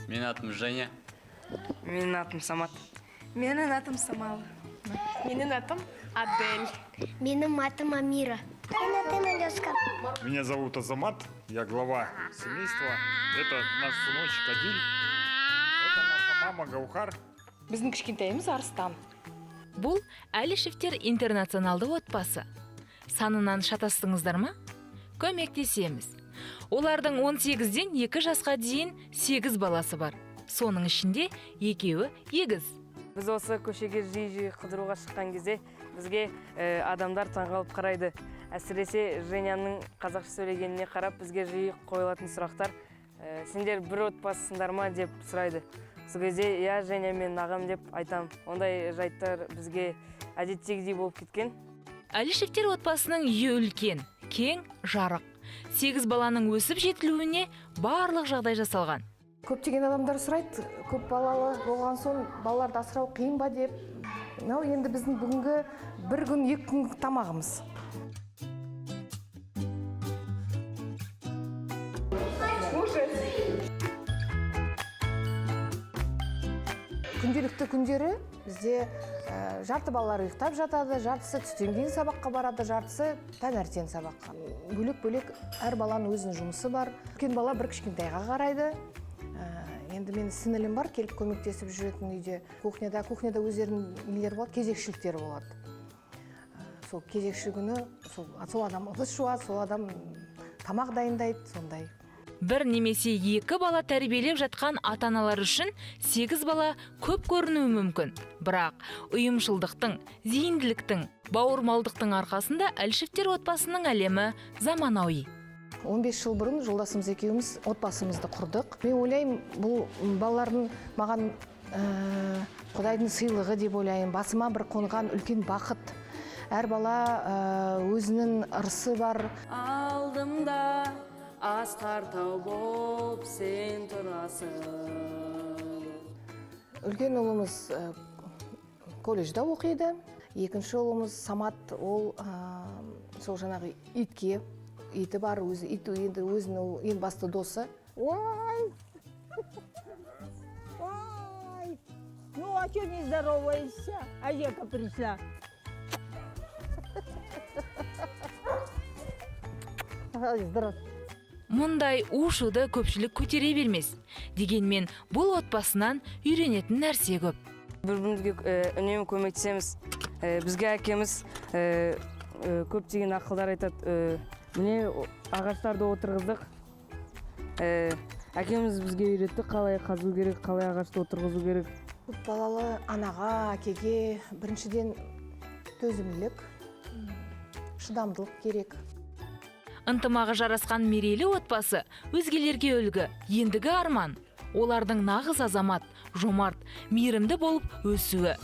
Менің атым Женя. Менің атым Самат. Менің атым Самал. Менің атым Адель. Менің атым Амира. Менің атым Алёска. Меня зовут Азамат, я глава семейства. Это наш сыночек Адиль. Это наша мама Гаухар. Біздің кішкентайымыз Арыстан. Бұл Әлішевтер интернационалды отбасы. Санынан шатастыңыздар ма? Көмектесеміз. Олардың 18-ден 2 жасқа дейін 8 баласы бар. Соның ішінде екеуі егіз. Біз осы көшеге жиі қыдыруға шыққан кезде бізге адамдар таңғалып қарайды. Әсіресе Женяның қазақша сөйлегеніне қарап бізге жиі қойылатын сұрақтар: сендер бір отбасысыңдар ма деп сұрайды. Сол кезде я Женя мен ағам деп айтам. Ондай жайттар бізге әдеттегідей болып кеткен. Әлішевтер отбасының үйі үлкен, кең, жарық. 8 баланың өсіп жетілуіне барлық жағдай жасалған. Көптеген адамдар сұрайды, көп балалы болған соң балаларды асырау қиын ба деп. Енді біздің бүгінгі бір күн, 2 күн тамағымыз. Күнделікті күндері бізде жарты балалар ұйықтап жатады, жартысы түстен кейін сабаққа барады, жартысы таңертең сабаққа. Бөлек-бөлек әр баланың өзінің жұмысы бар. Үлкен бала бір кішкентайға қарайды. Енді мен сіңілім бар, келіп көмектесіп жүретін үйде. Кухняда өздерінің нелері болады, кезекшіліктері болады. Сол кезекші күні сол адам ыдыс жуады, сол адам тамақ дайындайды, сондай. Бір немесе 2 бала тәрбиелеп жатқан ата-аналар үшін 8 бала көп көрінуі мүмкін. Бірақ ұйымшылдықтың, зейінділіктің, бауырмалдықтың арқасында Әлішевтер отбасының әлемі заманауи. 15 жыл бұрын жолдасымыз екеуміз отбасымызды құрдық. Мен ойлаймын, бұл балалардың маған Құдайдың сыйлығы деп ойлаймын. Басыма бір қонған үлкен бақыт. Әр бала өзінің ырысы бар. Алдымда асқар тау боп сен тұрасың. Үлкен ұлымыз колледжда оқиды. Екінші ұлымыз Самат, ол сол жаңағы иті бар, ит енді өзінің ең басты досы. Ой! Ой! Ну, а что не здороваешься? А Ека пришла. Здравствуй. Мұндай у-шуды көпшілік көтере бермес. Дегенмен бұл отбасынан үйренетін нәрсе көп. Бір-бірімізге үнемі көмектесеміз. Бізге әкеміз көптеген ақылдар айтады. Міне ағаштарды отырғыздық. Әкеміз бізге үйретті, қалай қазу керек, қалай ағашты отырғызу керек. Көп балалы анаға, әкеге біріншіден төзімділік, шыдамдылық керек. Ынтымағы жарасқан мерейлі отбасы өзгелерге үлгі, ендігі арман. Олардың нағыз азамат, жомарт, мейірімді болып өсуі.